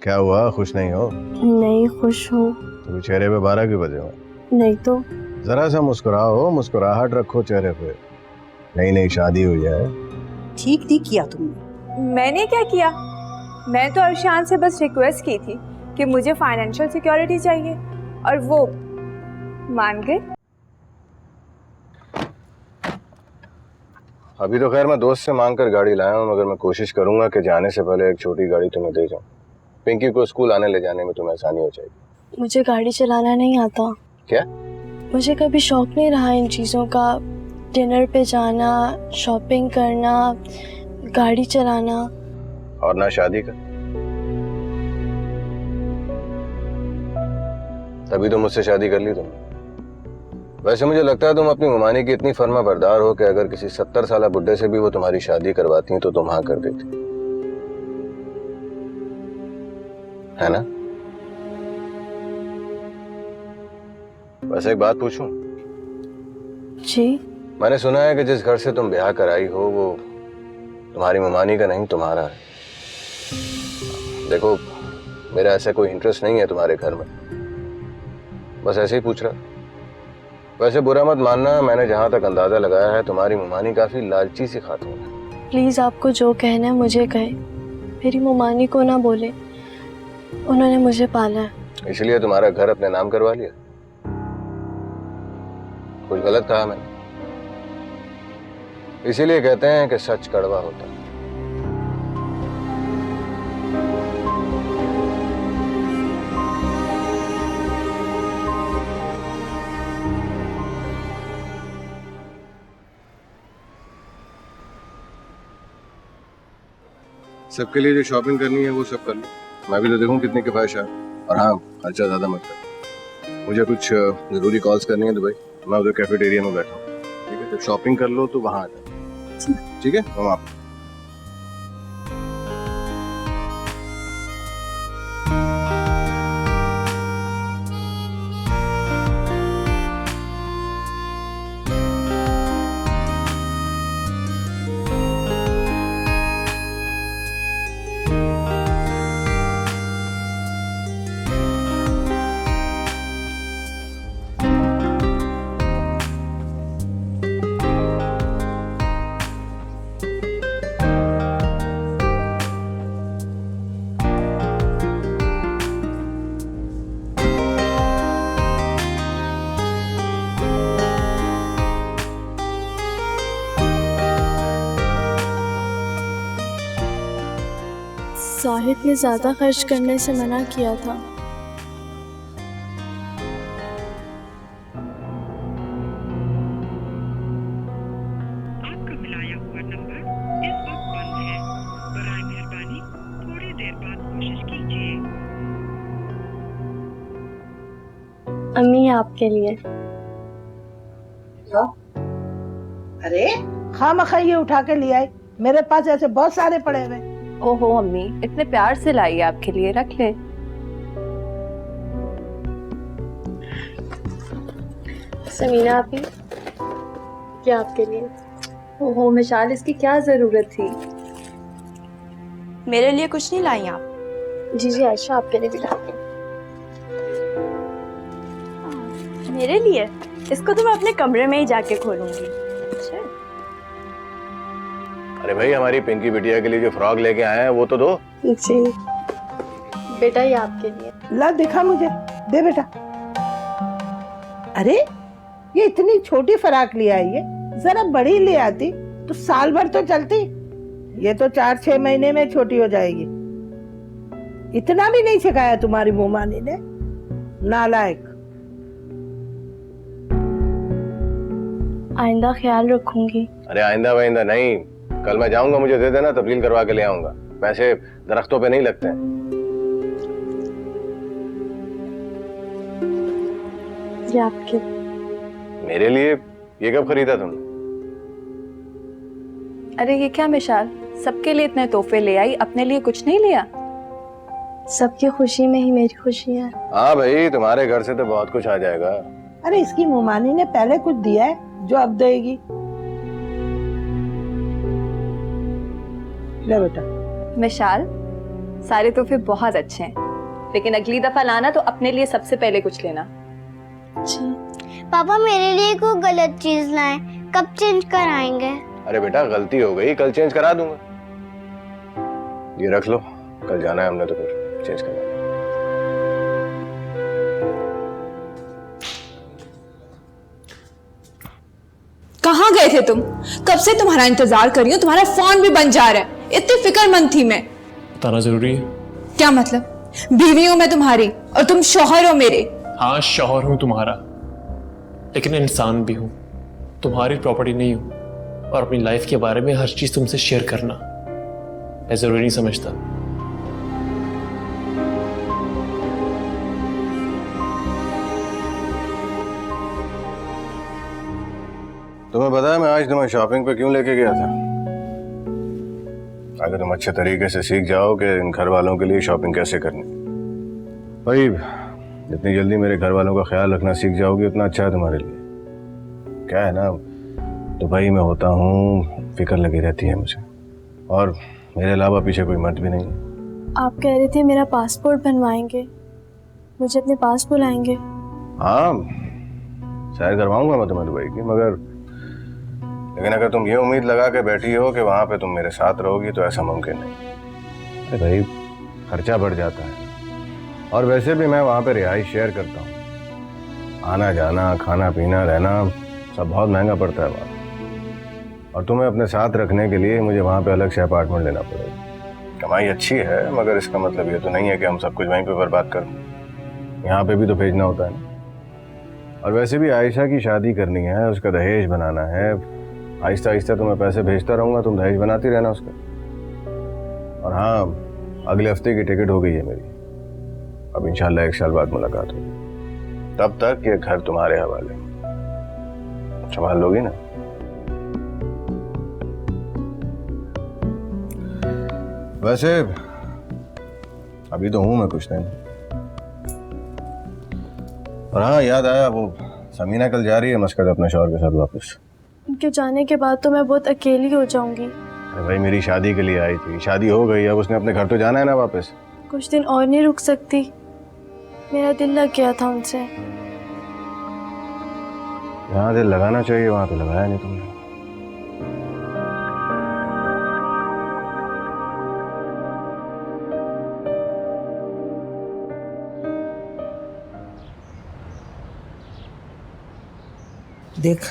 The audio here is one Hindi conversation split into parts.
क्या हुआ, खुश नहीं हो? नहीं खुश हूँ। तो चेहरे पे 12 क्यों बजे हुए? नहीं तो। जरा सा मुस्कुराओ, मुस्कुराहट रखो चेहरे पे। नई नई शादी हुई है। ठीक नहीं किया तुमने। मैंने क्या किया? मैं तो अर्शान से बस रिक्वेस्ट की थी कि मुझे फाइनेंशियल सिक्योरिटी चाहिए और वो मान गए। अभी तो खैर मैं दोस्त से मांग कर गाड़ी लाया हूँ, मगर मैं कोशिश करूंगा कि जाने से पहले एक छोटी गाड़ी तुम्हें दे जाऊं। पिंकी को स्कूल आने ले जाने में तुम्हें आसानी हो जाएगी। मुझे गाड़ी चलाना नहीं आता। क्या? मुझे कभी शौक नहीं रहा इन चीज़ों का। डिनर पे जाना, शॉपिंग करना, गाड़ी चलाना। और ना शादी का। तभी तो मुझसे शादी कर ली तुमने। वैसे मुझे लगता है तुम अपनी मुमानी की इतनी फर्मा बरदार हो कि अगर किसी 70 साल बुड्ढे से भी वो तुम्हारी शादी करवाती तो तुम हाँ कर देती, है ना? वैसे एक बात पूछूं? जी। मैंने सुना है कि जिस घर से तुम ब्याह कर आई हो वो तुम्हारी मुमानी का नहीं, तुम्हारा है। देखो, मेरा ऐसा कोई इंटरेस्ट नहीं है तुम्हारे घर में, बस ऐसे ही पूछ रहा। वैसे बुरा मत मानना, मैंने जहां तक अंदाजा लगाया है तुम्हारी मुमानी काफी लालची सी खातून है। प्लीज़ आपको जो कहना है मुझे कहे, मेरी मुमानी को ना बोले। उन्होंने मुझे पाला है। इसलिए तुम्हारा घर अपने नाम करवा लिया? कुछ गलत कहा मैंने? इसीलिए कहते हैं कि सच कड़वा होता है। सबके लिए जो शॉपिंग करनी है वो सब कर लो, मैं भी तो देखूं कितने किफायत है। और हाँ, खर्चा ज्यादा मत कर। मुझे कुछ जरूरी कॉल्स करनी है दुबई, मैं उधर कैफेटेरिया में बैठा हूँ। ठीक है, जब शॉपिंग कर लो तो वहां आ जाओ। ठीक है, हम आप साहिद ने ज़्यादा खर्च करने से मना किया था। आपका मिलाया हुआ नंबर इस वक्त बंद है। बराए मेहरबानी थोड़ी देर बाद कोशिश कीजिए। अम्मी आपके लिए। अरे खामखा ये उठा के ले आई, मेरे पास ऐसे बहुत सारे पड़े हुए। ओहो अम्मी, इतने प्यार से लाई आपके लिए, रख ले। समीना आपी, क्या आपके लिए? ओहो मिशाल, इसकी क्या जरूरत थी? मेरे लिए कुछ नहीं लाई आप? जी जी आयशा, आपके लिए भी लाती हूँ। मेरे लिए? इसको तो मैं अपने कमरे में ही जाके खोलूंगी। अच्छा। अरे भाई, हमारी पिंकी बिटिया के लिए जो फ्रॉक लेके आए हैं वो तो दो। जी बेटा, ये आपके लिए। ला दिखा मुझे, दे बेटा। अरे ये इतनी छोटी फराक ले आई है, जरा बड़ी ले आती तो साल भर तो चलती। ये तो 4-6 महीने में छोटी हो जाएगी। इतना भी नहीं सिखाया तुम्हारी मोमानी ने, नालायक। आइंदा ख्याल रखूंगी। अरे आइंदा वाइंदा नहीं, कल मैं जाऊंगा, मुझे दे देना, तब्दील करवा के ले आऊंगा। पैसे दरख्तों पे नहीं लगते हैं। ये आपके। मेरे लिए? ये कब खरीदा तुमने? अरे ये क्या मिशाल, सबके लिए इतने तोहफे ले आई, अपने लिए कुछ नहीं लिया? सबकी खुशी में ही मेरी खुशी है। हाँ भाई, तुम्हारे घर से तो बहुत कुछ आ जाएगा। अरे इसकी मोमानी ने पहले कुछ दिया है जो अब देगी। ले बेटा। मिशाल, सारे तोहफे बहुत अच्छे हैं, लेकिन अगली दफा लाना तो अपने लिए सबसे पहले कुछ लेना। जी। पापा मेरे लिए कोई गलत चीज लाए, कब चेंज कराएंगे? अरे बेटा गलती हो गई, कल चेंज करा दूंगा। ये रख लो, कल जाना है हमने तो फिर चेंज करना है। कहाँ गए थे तुम? कब से तुम्हारा इंतजार कर रही हूँ, तुम्हारा फोन भी बंद जा रहा है। इतनी फिक्रमंद थी मैं। बताना जरूरी है? क्या मतलब? बीवी हूं मैं तुम्हारी और तुम शौहर हो मेरे। हाँ शौहर हूं तुम्हारा, लेकिन इंसान भी हूं, तुम्हारी प्रॉपर्टी नहीं हूं। और अपनी लाइफ के बारे में हर चीज तुमसे शेयर करना मैं जरूरी नहीं समझता। तुम्हें पता है मैं आज तुम्हें शॉपिंग पे क्यों लेके गया था? अगर तुम अच्छे तरीके से सीख जाओ कि इन घर वालों के लिए शॉपिंग कैसे करनी। भाई जितनी जल्दी मेरे घर वालों का ख्याल रखना सीख जाओगी उतना अच्छा है तुम्हारे लिए। क्या है ना, दुबई में होता हूँ, फिक्र लगी रहती है मुझे, और मेरे अलावा पीछे कोई मर्द भी नहीं है। आप कह रहे थे मेरा पासपोर्ट बनवाएंगे, मुझे अपने पास बुलाएंगे। हाँ सैर करवाऊंगा मैं तुम्हें दुबई की, मगर लेकिन अगर तुम ये उम्मीद लगा के बैठी हो कि वहां पे तुम मेरे साथ रहोगी तो ऐसा मुमकिन नहीं। अरे भाई खर्चा बढ़ जाता है, और वैसे भी मैं वहां पे रिहाइश शेयर करता हूँ। आना जाना, खाना पीना, रहना सब बहुत महंगा पड़ता है वहाँ। और तुम्हें अपने साथ रखने के लिए मुझे वहाँ पे अलग से अपार्टमेंट लेना पड़ेगा। कमाई अच्छी है, मगर इसका मतलब ये तो नहीं है कि हम सब कुछ वहीं पे बर्बाद कर दें। यहाँ पे भी तो भेजना होता है ना। और वैसे भी आयशा की शादी करनी है, उसका दहेज बनाना है। आहिस्ता आहिस्ता तो मैं पैसे भेजता रहूँगा, तुम दहेज बनाती रहना उसका। और हाँ, अगले हफ्ते की टिकट हो गई है मेरी। अब इंशाल्लाह 1 साल बाद मुलाकात होगी। तब तक ये घर तुम्हारे हवाले। संभाल लोगी ना? वैसे अभी तो हूं मैं कुछ दिन। और हाँ याद आया, वो समीना कल जा रही है मस्कत अपने शौहर के साथ वापस। उनके जाने के बाद तो मैं बहुत अकेली हो जाऊंगी। अरे भाई मेरी शादी के लिए आई थी, शादी हो गई, अब उसने अपने घर तो जाना है ना वापस। कुछ दिन और नहीं रुक सकती? मेरा दिल लग गया था उनसे। जहाँ दिल लगाना चाहिए वहां तो लगाया नहीं तुमने। देख,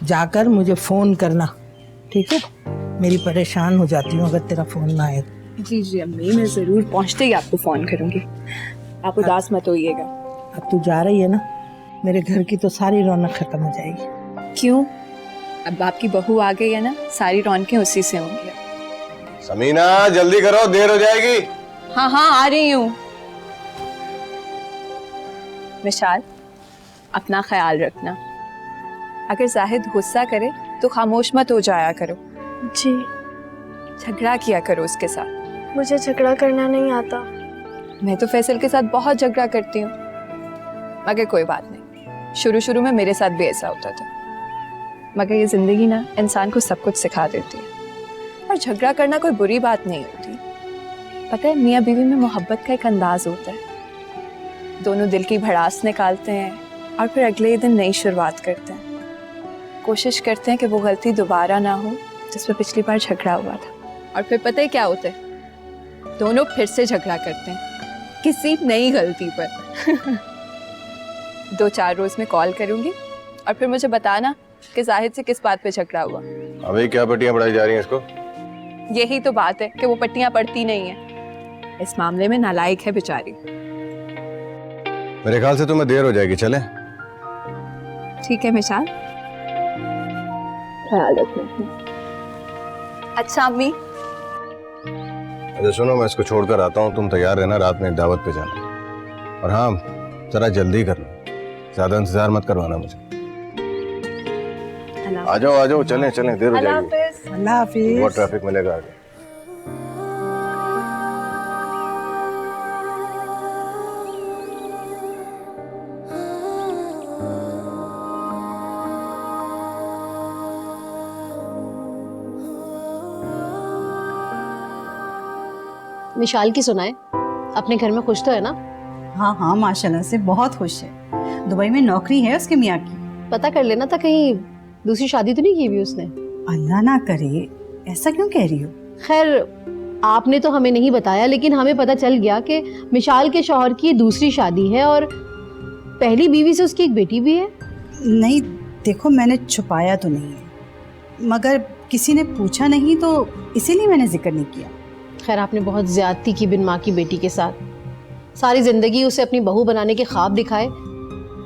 जाकर मुझे फोन करना, ठीक है? मेरी परेशान हो जाती हूँ अगर तेरा फोन ना आए। जी जी अम्मी, मैं जरूर पहुंचते ही आपको फोन करूंगी। आप उदास मत होइएगा। अब तू जा रही है ना, मेरे घर की तो सारी रौनक खत्म हो जाएगी। क्यों? अब आपकी बहू आ गई है ना, सारी रौनकें उसी से होंगी। समीना जल्दी करो, देर हो जाएगी। हाँ हाँ आ रही हूँ। विशाल, अपना ख्याल रखना। अगर जाहिद गुस्सा करे तो खामोश मत हो जाया करो। जी। झगड़ा किया करो उसके साथ। मुझे झगड़ा करना नहीं आता। मैं तो फैसल के साथ बहुत झगड़ा करती हूँ, मगर कोई बात नहीं। शुरू शुरू में मेरे साथ भी ऐसा होता था, मगर ये जिंदगी ना इंसान को सब कुछ सिखा देती है। और झगड़ा करना कोई बुरी बात नहीं होती। पता है, मियाँ बीवी में मोहब्बत का एक अंदाज होता है। दोनों दिल की भड़ास निकालते हैं और फिर अगले दिन नई शुरुआत करते हैं। कोशिश करते हैं कि वो गलती दोबारा ना हो जिसमें पिछली बार झगड़ा हुआ था। और फिर पता है क्या होता है? दोनों फिर से झगड़ा करते हैं किसी नई गलती पर। 2-4 रोज में कॉल करूंगी और फिर मुझे बताना कि जाहिद से किस बात पे झगड़ा हुआ। अबे क्या पट्टियां पढ़ाई जा रही हैं इसको? यही तो बात है कि वो पट्टियां पढ़ती नहीं है। इस मामले में नालायक है बेचारी। मेरे ख्याल से तुम्हें देर हो जाएगी, चले? ठीक है मिशाल, ख्याल रखना। अच्छा अम्मी। अच्छा सुनो, मैं इसको छोड़कर आता हूँ, तुम तैयार रहना, रात में एक दावत पे जाना। और हाँ जरा जल्दी करना, ज्यादा इंतजार मत करवाना मुझे। आ जाओ चलें, देर हो जाएगी। अल्लाह हाफिज। बहुत ट्रैफिक मिलेगा आगे। मिशाल की सुनाए, अपने घर में खुश तो है ना? हाँ हाँ माशाल्लाह से बहुत खुश है। दुबई में नौकरी है उसके मियाँ की। पता कर लेना था कहीं दूसरी शादी तो नहीं की भी उसने। अल्लाह ना करे, ऐसा क्यों कह रही हो? खैर आपने तो हमें नहीं बताया, लेकिन हमें पता चल गया कि मिशाल के शौहर की दूसरी शादी है और पहली बीवी से उसकी एक बेटी भी है। नहीं देखो, मैंने छुपाया तो नहीं है, मगर किसी ने पूछा नहीं तो इसीलिए मैंने जिक्र नहीं किया। खैर आपने बहुत ज्यादती की बिन माँ की बेटी के साथ, सारी जिंदगी उसे अपनी बहू बनाने के ख्वाब दिखाए,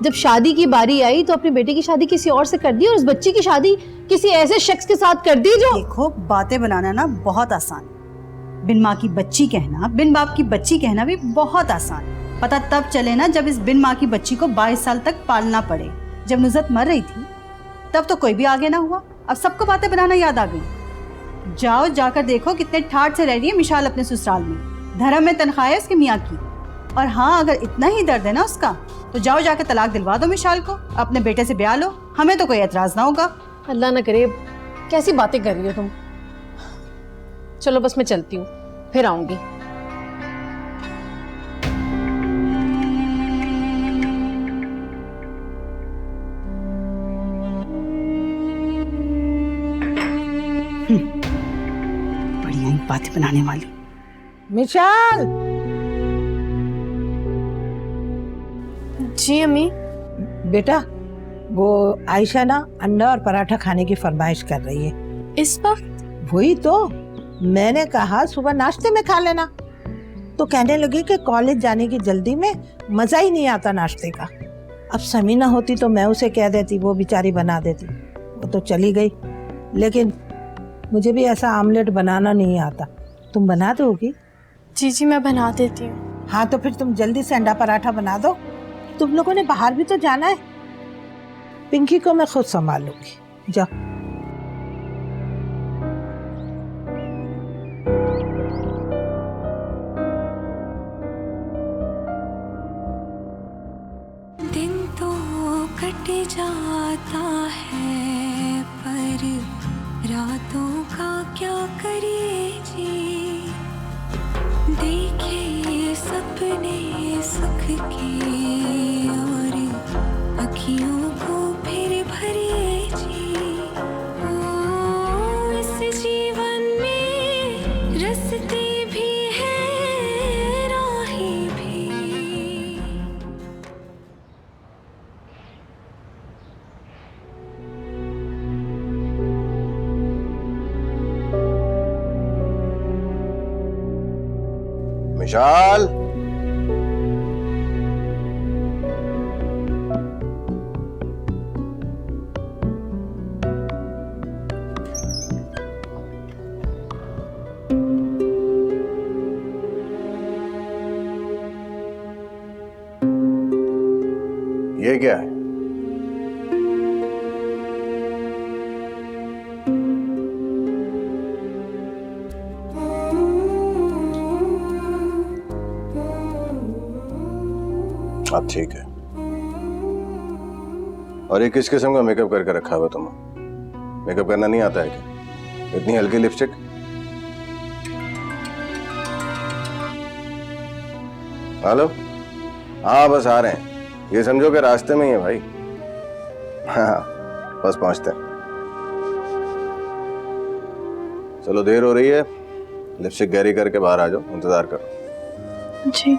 जब शादी की बारी आई तो अपनी बेटी की शादी किसी और से कर दी और उस बच्ची की शादी किसी ऐसे शख्स के साथ कर दी जो। देखो बातें बनाना ना बहुत आसान है, बिन माँ की बच्ची कहना, बिन बाप की बच्ची कहना भी बहुत आसान है। पता तब चले ना जब इस बिन माँ की बच्ची को 22 साल तक पालना पड़े। जब नुज़रत मर रही थी तब तो कोई भी आगे ना हुआ, अब सबको बातें बनाना याद आ गई। जाओ जाकर देखो कितने ठाठ से रह रही है मिशाल अपने ससुराल में। धर्म में तनख्वाह है उसके मियाँ की। और हाँ, अगर इतना ही दर्द है ना उसका तो जाओ जाकर तलाक दिलवा दो मिशाल को, अपने बेटे से ब्याह लो, हमें तो कोई एतराज ना होगा। अल्लाह ना करे, कैसी बातें कर रही हो तुम। चलो बस मैं चलती हूँ, फिर आऊंगी। बढ़िया ही बातें बनाने वाली। मिशाल, जी अम्मी। बेटा वो आयशा ना अंडा और पराठा खाने की फरमाइश कर रही है। इस वक्त? वही तो मैंने कहा सुबह नाश्ते में खा लेना, तो कहने लगी कि कॉलेज जाने की जल्दी में मजा ही नहीं आता नाश्ते का। अब समीना होती तो मैं उसे कह देती, वो बेचारी बना देती। वो तो चली गई, लेकिन मुझे भी ऐसा आमलेट बनाना नहीं आता। तुम बना दोगी? जी जी मैं बना देती हूँ। हाँ तो फिर तुम जल्दी से अंडा पराठा बना दो। तुम लोगों ने बाहर भी तो जाना है। पिंकी को मैं खुद संभाल लूंगी, जाओ। दिन तो कट जाता है पर रातों का क्या करे जी। देखे सपने सुख के और अखियों को फिर भरे जी। ओ इस जीवन में रस्ते भी हैं, राहें भी। मिशाल, ये क्या है? अब ठीक है। और ये किस किस्म का मेकअप करके रखा हुआ तुम्हें? मेकअप करना नहीं आता है क्या? इतनी हल्की लिपस्टिक? हेलो, हाँ बस आ रहे हैं। ये समझो कि रास्ते में ही है भाई। हाँ बस पहुंचते हैं। चलो देर हो रही है, लिपस्टिक गहरी करके बाहर आ जाओ, इंतजार करो। जी।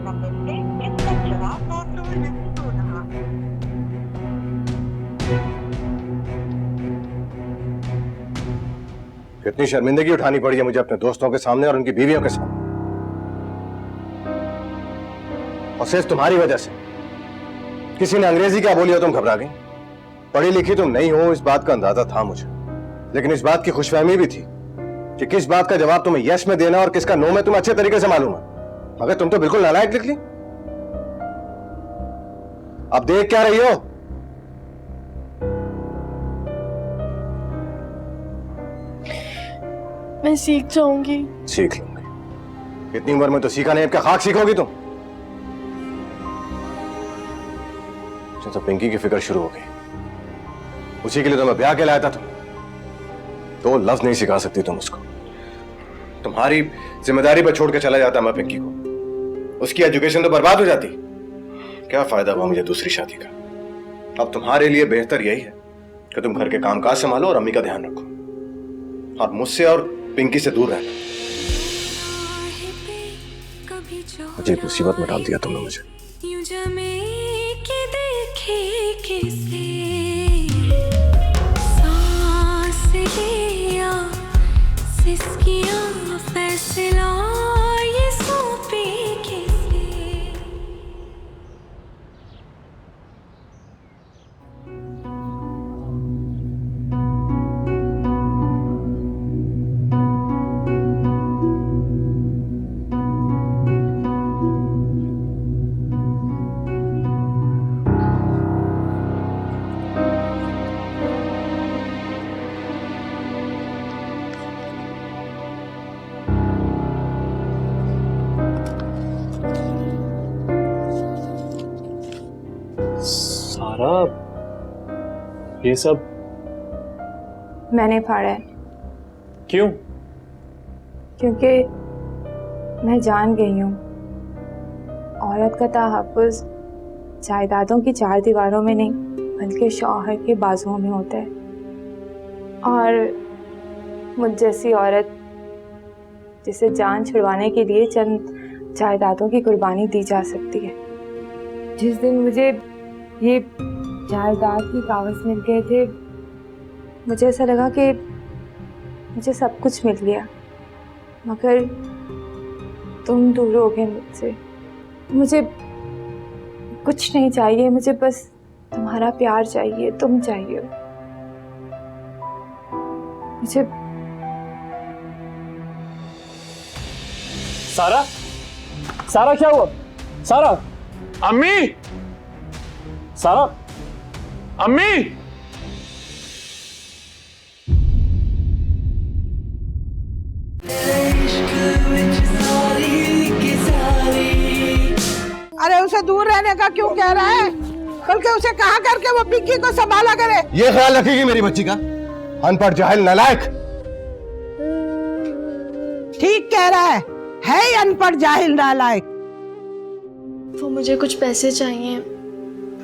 नंबर से इसका जवाब मौसूल नहीं हो रहा है। कितनी शर्मिंदगी उठानी पड़ी है मुझे अपने दोस्तों के सामने और उनकी बीवियों के सामने, और सिर्फ तुम्हारी वजह से। किसी ने अंग्रेजी क्या बोली हो तुम घबरा गई। पढ़ी लिखी तुम नहीं हो इस बात का अंदाजा था मुझे, लेकिन इस बात की खुशफहमी भी थी कि किस बात का जवाब तुम्हें यस में देना और किसका नो में तुम्हें अच्छे तरीके से मालूम है। मगर तुम तो बिल्कुल नालायक निकली। अब देख क्या रही हो? मैं सीख जाऊंगी। सीख लूंगी। इतनी उम्र में तो सीखा नहीं, अब क्या खाक सीखोगी तुम? तो पिंकी की फिक्र शुरू हो गई, उसी के लिए तो मैं ब्याह के लाया था। तुम तो लफ्ज नहीं सिखा सकती तुम उसको। तुम्हारी जिम्मेदारी पर छोड़ के चला जाता मैं पिंकी को, उसकी एजुकेशन तो बर्बाद हो जाती। क्या फायदा हुआ मुझे दूसरी शादी का? अब तुम्हारे लिए बेहतर यही है कि तुम घर के कामकाज संभालो और अम्मी का ध्यान रखो, और मुझसे और पिंकी से दूर रहना। अजीब मुसीबत में डाल दिया तुमने मुझे। यूं जमे के देखे किसे सांस लिया सिसकियां फैसला ये सौंपे किसे। सारा, ये सब मैंने फाड़ा है क्यों? क्योंकि मैं जान गई हूँ औरत का तहफ़्फ़ुज़ जायदादों की चार दीवारों में नहीं बल्कि शौहर के बाजुओं में होता है। और मुझ जैसी औरत जिसे जान छुड़वाने के लिए चंद जायदादों की कुर्बानी दी जा सकती है। जिस दिन मुझे ये जायदाद के कागज मिल गए थे, मुझे ऐसा लगा कि मुझे सब कुछ मिल गया, मगर तुम दूर हो गए मुझसे। मुझे कुछ नहीं चाहिए, मुझे बस तुम्हारा प्यार चाहिए, तुम चाहिए मुझे। सारा, सारा क्या हुआ? सारा, अम्मी, सारा, अम्मी। अरे उसे दूर रहने का क्यों कह रहा है? बल्कि उसे कहा करके वो पिंकी को संभाला करे। ये ख्याल रखेगी मेरी बच्ची का? अनपढ़ जाहिल नालायक। ठीक कह रहा है ही अनपढ़ जाहिल नालायक। वो मुझे कुछ पैसे चाहिए,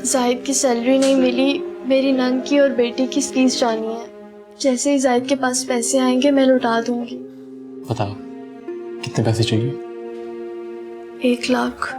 जाहिद की सैलरी नहीं मिली, मेरी नंद की और बेटी की फीस जानी है। जैसे ही जाहिद के पास पैसे आएंगे मैं लौटा दूंगी। बताओ कितने पैसे चाहिए? 1 लाख।